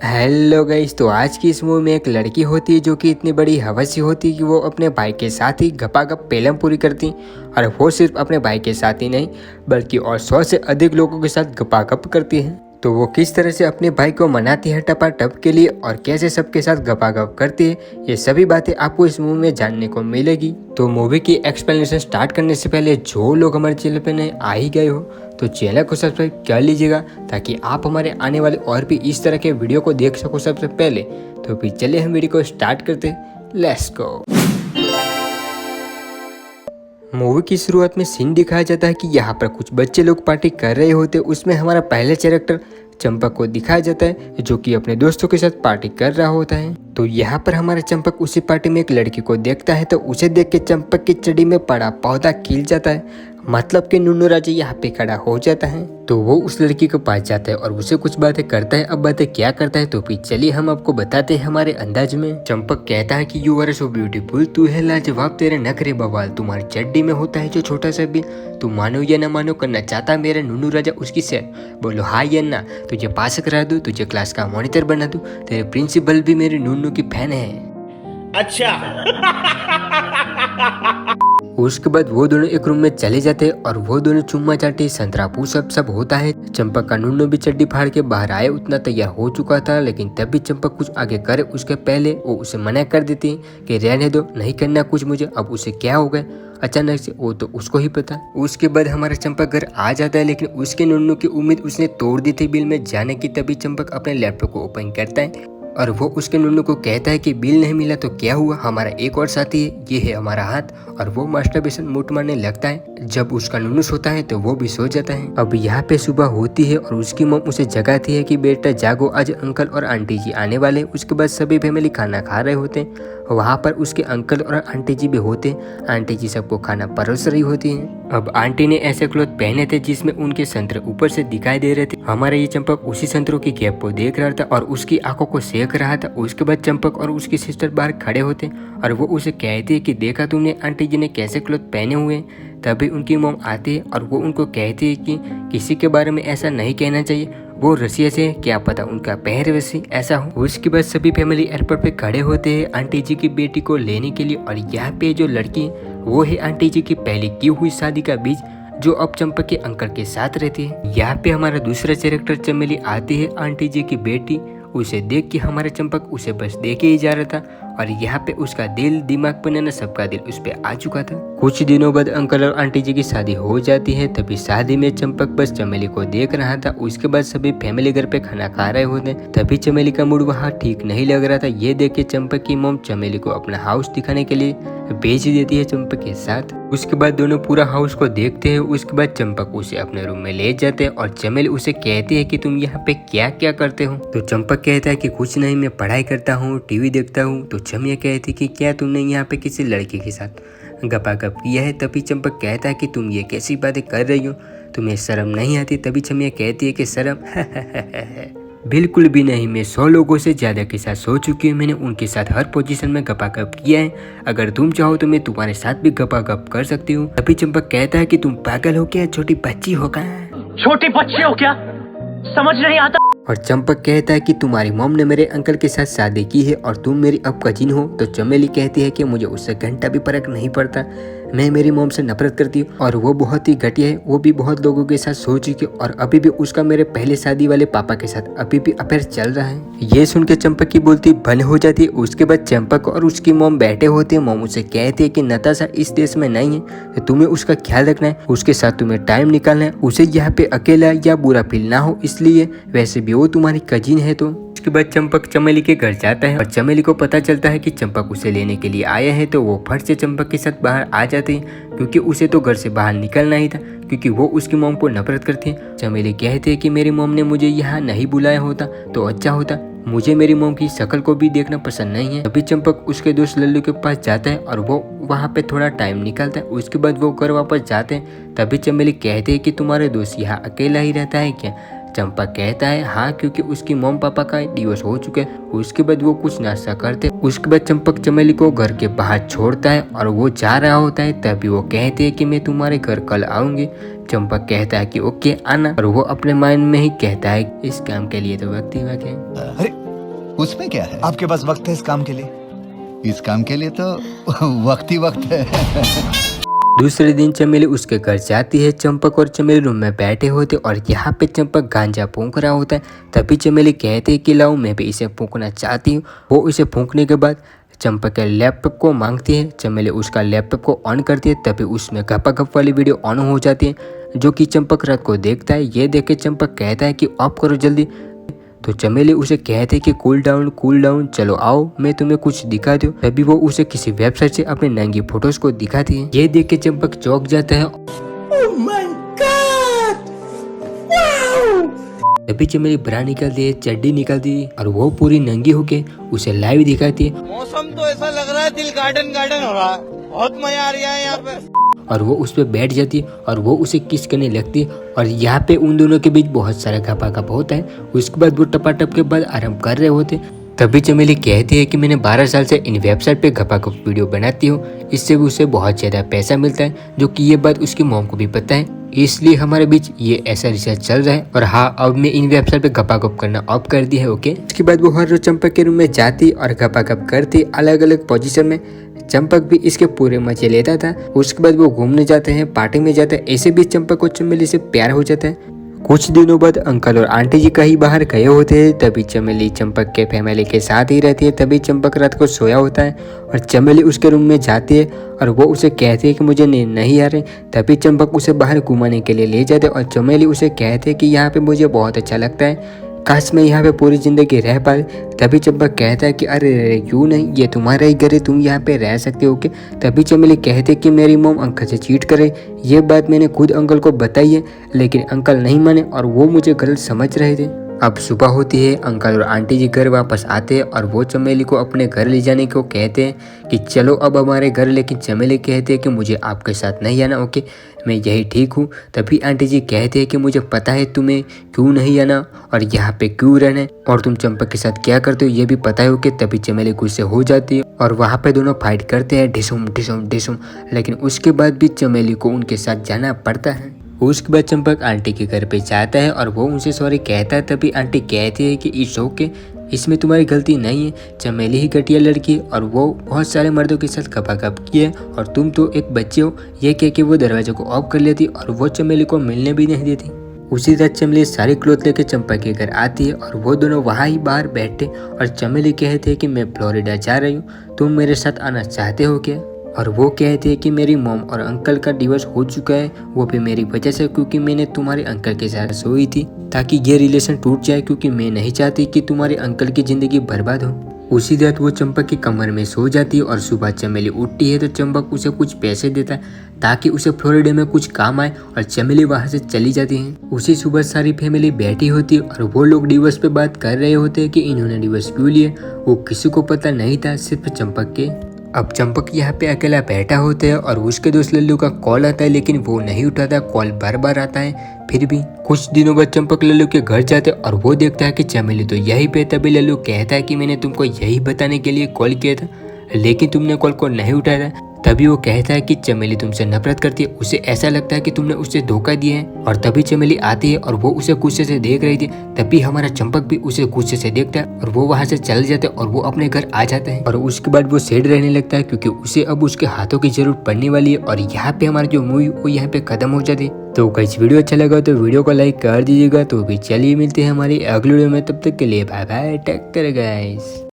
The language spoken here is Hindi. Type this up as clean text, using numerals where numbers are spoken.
Hello guys. तो आज की इस मूवी में एक लड़की होती है जो कि इतनी बड़ी हवसी होती है कि वो अपने भाई के साथ ही गपागप पेलम पूरी करती। और वो सिर्फ अपने भाई के साथ ही नहीं बल्कि और 100 से अधिक लोगों के साथ गपागप करती है। तो वो किस तरह से अपने भाई को मनाती है टपाटप के लिए और कैसे सबके साथ गपागप करती है, ये सभी बातें आपको इस मूवी में जानने को मिलेगी। तो मूवी की एक्सप्लेनेशन स्टार्ट करने से पहले जो लोग हमारे चैनल पे नए आ ही गए हो तो चैनल को सब्सक्राइब कर लीजिएगा ताकि आप हमारे आने वाले और भी इस तरह के वीडियो को देख सको सबसे पहले। तो फिर चलिए हम वीडियो को स्टार्ट करते, लेट्स गो। मूवी की शुरुआत में सीन दिखाया जाता है कि यहाँ पर कुछ बच्चे लोग पार्टी कर रहे होते। उसमें हमारा पहला कैरेक्टर चंपक को दिखाया जाता है जो कि अपने दोस्तों के साथ पार्टी कर रहा होता है। तो यहाँ पर हमारा चंपक उसी पार्टी में एक लड़की को देखता है तो उसे देख के चंपक की चड्डी में पड़ा पौधा खिल जाता है, मतलब कि नुन्नू राजा यहाँ पे खड़ा हो जाता है। तो वो उस लड़की के पास जाता है और उसे कुछ बातें करता है। अब बातें क्या करता है तो फिर चलिए हम आपको बताते हैं हमारे अंदाज में। चंपक कहता है कि यू आर सो ब्यूटीफुल, तू है लाजवाब, तेरे नखरे बवाल, तुम्हारी चड्डी में होता है जो छोटा सा बिल, तू मानो या ना मानो करना चाहता है मेरा नुन्नू राजा उसकी सैर, बोलो हाँ या ना, तुझे पास करा दूं, तुझे क्लास का मॉनिटर बना दूं, तेरे प्रिंसिपल भी मेरे नुन्नू की फैन है। अच्छा। उसके बाद वो दोनों एक रूम में चले जाते हैं और वो दोनों चुम्मा चाटी संतरा पूछ सब होता है। चंपक का नुन्नू भी चड्डी फाड़ के बाहर आए उतना तैयार हो चुका था, लेकिन तब भी चंपक कुछ आगे करे उसके पहले वो उसे मना कर देती है कि रहने दो, नहीं करना कुछ मुझे। अब उसे क्या हो गया अचानक से वो तो उसको ही पता। उसके बाद हमारा चंपक घर आ जाता है, लेकिन उसके नुन्नू की उम्मीद उसने तोड़ दी थी बिल में जाने की। तभी चंपक अपने लैपटॉप को ओपन करता है और वो उसके नुन्नू को कहता है कि बिल नहीं मिला तो क्या हुआ, हमारा एक और साथी है, ये है हमारा हाथ। और वो मास्टरबेशन मूड मारने लगता है। जब उसका नुन्नू सोता है तो वो भी सो जाता है। अब यहाँ पे सुबह होती है और उसकी मम उसे जगाती है कि बेटा जागो, आज अंकल और आंटी जी आने वाले। उसके बाद सभी फैमिली खाना खा रहे होते हैं। वहाँ पर उसके अंकल और आंटी जी भी होते हैं। आंटी जी सबको खाना परोस रही होती हैं। अब आंटी ने ऐसे क्लोथ पहने थे जिसमें उनके संतरे ऊपर से दिखाई दे रहे थे। हमारा ये चंपक उसी संतरों की गैप को देख रहा था और उसकी आंखों को सेक रहा था। उसके बाद चंपक और उसकी सिस्टर बाहर खड़े होते और वो उसे कहती है कि देखा तुमने आंटी जी ने कैसे क्लोथ पहने हुए हैं। तभी उनकी मोम आती है और वो उनको कहती है कि किसी के बारे में ऐसा नहीं कहना चाहिए, वो रसिया से क्या पता उनका पहरवेश ऐसा हो। उसके बाद सभी फैमिली एयरपोर्ट पे खड़े होते हैं आंटी जी की बेटी को लेने के लिए। और यहाँ पे जो लड़की है वो है आंटी जी की पहले की हुई शादी का बीज, जो अब चंपक के अंकल के साथ रहती है। यहाँ पे हमारा दूसरा कैरेक्टर चमेली आती है, आंटी जी की बेटी। उसे देख के हमारा चंपक उसे बस देखे ही जा रहा था और यहाँ पे उसका दिल दिमाग पर ना सबका दिल उस पे आ चुका था। कुछ दिनों बाद अंकल और आंटी जी की शादी हो जाती है। तभी शादी में चंपक बस चमेली को देख रहा था। उसके बाद सभी फैमिली घर पे खाना खा रहे होते। तभी चमेली का मूड वहाँ ठीक नहीं लग रहा था। ये देख के चंपक की मोम चमेली को अपना हाउस दिखाने के लिए भेज देती है चंपक के साथ। उसके बाद दोनों पूरा हाउस को देखते हैं। उसके बाद चंपक उसे अपने रूम में ले जाते हैं और चमेली उसे कहती है कि तुम यहाँ पे क्या क्या करते हो। तो चंपक कहता है कि कुछ नहीं, मैं पढ़ाई करता हूँ, टीवी देखता हूँ। तो चमिया कहती कि क्या तुमने यहाँ पे किसी लड़की के साथ गपागप किया है। तभी चंपक कहता है कि तुम ये कैसी बातें कर रही हो, तुम्हें शर्म नहीं आती। तभी चमिया कहती है कि शर्म बिल्कुल भी नहीं, मैं 100 लोगों से ज्यादा के साथ सो चुकी हूँ, मैंने उनके साथ हर पोजीशन में गपागप किया है, अगर तुम चाहो तो मैं तुम्हारे साथ भी गपागप कर सकती हूँ। तभी चंपक कहता है कि तुम पागल हो क्या, छोटी बच्ची हो क्या, छोटी बच्ची हो क्या, समझ नहीं आता। और चंपक कहता है कि तुम्हारी मॉम ने मेरे अंकल के साथ शादी की है और तुम मेरी अब कजिन हो। तो चमेली कहती है कि मुझे उससे घंटा भी फर्क नहीं पड़ता, मैं मेरी मॉम से नफरत करती हूँ और वो बहुत ही घटिया है, वो भी बहुत लोगों के साथ सो चुकी है और अभी भी उसका मेरे पहले शादी वाले पापा के साथ अभी भी अफेयर चल रहा है। ये सुन के चंपक की बोलती बंद हो जाती है। उसके बाद चंपक और उसकी मॉम बैठे होते हैं। मॉम उसे कहती है कि नताशा इस देश में नहीं है तो तुम्हें उसका ख्याल रखना है, उसके साथ तुम्हें टाइम निकालना है, उसे यहाँ पे अकेला या बुरा फील ना हो इसलिए, वैसे भी वो तुम्हारी कजिन है। तो उसके बाद चंपक चमेली के घर जाता है और चमेली को पता चलता है कि चंपक उसे लेने के लिए आया है। तो वो फट से चंपक के साथ बाहर आ जाते हैं क्योंकि उसे तो घर से बाहर निकलना ही था, क्योंकि वो उसकी मॉम को नफरत करती है। चमेली कहते हैं कि मेरी मॉम ने मुझे यहाँ नहीं बुलाया होता तो अच्छा होता, मुझे मेरी मॉम की शक्ल को भी देखना पसंद नहीं है। तभी चंपक उसके दोस्त लल्लू के पास जाता है और वो वहाँ पे थोड़ा टाइम निकालता है। उसके बाद वो घर वापस जाते हैं। तभी चमेली कहते हैं कि तुम्हारे दोस्त यहाँ अकेला ही रहता है क्या। चंपक कहता है हाँ, क्योंकि उसकी मॉम पापा का डिवोर्स हो चुका है। उसके बाद वो कुछ नाश्ता करते। उसके बाद चंपक चमेली को घर के बाहर छोड़ता है और वो जा रहा होता है। तभी वो कहते हैं कि मैं तुम्हारे घर कल आऊंगी। चंपक कहता है कि ओके आना, और वो अपने माइंड में ही कहता है इस काम के लिए तो वक्त ही वक्त है। अरे उसमें क्या है, आपके पास वक्त है इस काम के लिए? इस काम के लिए तो वक्त ही वक्त है। दूसरे दिन चमेली उसके घर जाती है। चंपक और चमेली रूम में बैठे होते और यहाँ पे चंपक गांजा फूंक रहा होता है। तभी चमेली कहते हैं कि लाओ मैं भी इसे फूंकना चाहती हूँ। वो इसे फूंकने के बाद चंपक के लैपटॉप को मांगती है। चमेली उसका लैपटॉप को ऑन करती है। तभी उसमें गपागप वाली वीडियो ऑन हो जाती है, जो कि चंपक रात को देखता है। ये देख के चंपक कहता है कि ऑफ करो जल्दी। तो चमेली उसे कहते हैं कि कूल डाउन, चलो आओ मैं तुम्हें कुछ दिखा दूं। तभी वो उसे किसी वेबसाइट से अपने नंगी फोटोज को दिखाती है। ये देख के चंपक चौंक जाता है। तभी चमेली ब्रा निकालती है, चड्डी निकालती है और वो पूरी नंगी होके उसे लाइव दिखाती है। मौसम तो ऐसा लग रहा है दिल गार्डन हो रहा है, बहुत मजा आ रहा है यहाँ पे। और वो उस पर बैठ जाती है और वो उसे किस करने लगती है। और यहाँ पे उन दोनों के बीच बहुत सारा गपागप होता है। उसके बाद वो टपाटप के बाद आराम कर रहे होते। तभी चमेली कहती है कि मैंने 12 साल से इन वेबसाइट पे गपागप वीडियो बनाती हूँ, इससे भी उसे बहुत ज़्यादा पैसा मिलता है, जो कि ये बात उसकी मॉम को भी पता है। इसलिए हमारे बीच ये ऐसा रिसर्च चल रहा है। और हाँ, अब मैं इन वेबसाइट पे गपागप करना ऑफ कर दिया है, ओके। उसके बाद वो हर रोज चंपक के रूम में जाती और गपागप करती अलग अलग पोजीशन में। चंपक भी इसके पूरे मजे लेता था। उसके बाद वो घूमने जाते हैं, पार्टी में जाते हैं। ऐसे भी चंपक को चमेली से प्यार हो जाता है। कुछ दिनों बाद अंकल और आंटी जी कहीं बाहर गए होते हैं। तभी चमेली चंपक के फैमिली के साथ ही रहती है। तभी चंपक रात को सोया होता है और चमेली उसके रूम में जाती है और वो उसे कहती है कि मुझे नींद नहीं आ रही। तभी चंपक उसे बाहर घुमाने के लिए ले जाते और चमेली उसे कहते हैं कि यहाँ पे मुझे बहुत अच्छा लगता है, काश मैं यहाँ पे पूरी जिंदगी रह पाए। तभी चंपक कहता है कि अरे क्यों नहीं, ये तुम्हारा ही घर है, तुम यहाँ पे रह सकते हो क्या। तभी चमेली कहते कि मेरी मॉम अंकल से चीट करे। ये बात मैंने खुद अंकल को बताई है, लेकिन अंकल नहीं माने और वो मुझे गलत समझ रहे थे। अब सुबह होती है, अंकल और आंटी जी घर वापस आते हैं और वो चमेली को अपने घर ले जाने को कहते हैं कि चलो अब हमारे घर। लेकिन चमेली कहते हैं कि मुझे आपके साथ नहीं आना, ओके, मैं यही ठीक हूँ। तभी आंटी जी कहते हैं कि मुझे पता है तुम्हें क्यों नहीं आना और यहाँ पे क्यों रहना है, और तुम चंपक के साथ क्या करते हो ये भी पता है, ओके। तभी चमेली गुस्से हो जाती है और वहाँ पे दोनों फाइट करते हैं, ढिसुम। लेकिन उसके बाद भी चमेली को उनके साथ जाना पड़ता है। उसके बाद चंपक आंटी के घर पे जाता है और वो उनसे सॉरी कहता है। तभी आंटी कहती है कि इट्स ओके, इसमें तुम्हारी गलती नहीं है, चमेली ही घटिया लड़की है और वो बहुत सारे मर्दों के साथ गपागप की है और तुम तो एक बच्चे हो। ये कह के वो दरवाजे को ऑफ कर लेती और वो चमेली को मिलने भी नहीं देती। उसी रात चमेली सारी क्लोथ लेके चंपक के घर आती है और वो दोनों वहाँ ही बाहर बैठे और चमेली कहते हैं कि मैं फ्लोरिडा जा रही हूँ, तुम मेरे साथ आना चाहते हो क्या। और वो कहते हैं कि मेरी मॉम और अंकल का डिवोर्स हो चुका है, वो भी मेरी वजह से, क्योंकि मैंने तुम्हारे अंकल के साथ सोई थी ताकि ये रिलेशन टूट जाए, क्योंकि मैं नहीं चाहती कि तुम्हारे अंकल की जिंदगी बर्बाद हो। उसी रात वो चंपक की कमर में सो जाती है और सुबह चमेली उठती है तो चंपक उसे कुछ पैसे देता है ताकि उसे फ्लोरिडा में कुछ काम आए और चमेली वहां से चली जाती है। उसी सुबह सारी फैमिली बैठी होती है और वो लोग डिवोर्स पे बात कर रहे होते हैं कि इन्होंने डिवोर्स क्यों लिया। वो किसी को पता नहीं था, सिर्फ चंपक के। अब चंपक यहाँ पे अकेला बैठा होता है और उसके दोस्त लल्लू का कॉल आता है, लेकिन वो नहीं उठाता, कॉल बार बार आता है। फिर भी कुछ दिनों बाद चंपक लल्लू के घर जाते और वो देखता है कि चमेली तो यहीं पे। तभी लल्लू कहता है कि मैंने तुमको यही बताने के लिए कॉल किया था, लेकिन तुमने कॉल को नहीं उठाया। तभी वो कहता है कि चमेली तुमसे नफरत करती है, उसे ऐसा लगता है कि तुमने उसे धोखा दिया है। और तभी चमेली आती है और वो उसे गुस्से से देख रही थी। तभी हमारा चंपक भी उसे गुस्से से देखता है और वो वहां से चल जाते और वो अपने घर आ जाते हैं। और उसके बाद वो सैड रहने लगता है क्योंकि उसे अब उसके हाथों की जरूरत पड़ने वाली है। और यहाँ पे हमारी जो मूवी वो यहाँ पे खत्म हो जाती है। तो गाइस वीडियो अच्छा लगा तो वीडियो को लाइक कर दीजिएगा। तो भी चलिए मिलते हैं हमारी अगली वीडियो में, तब तक के लिए bye bye, take care guys.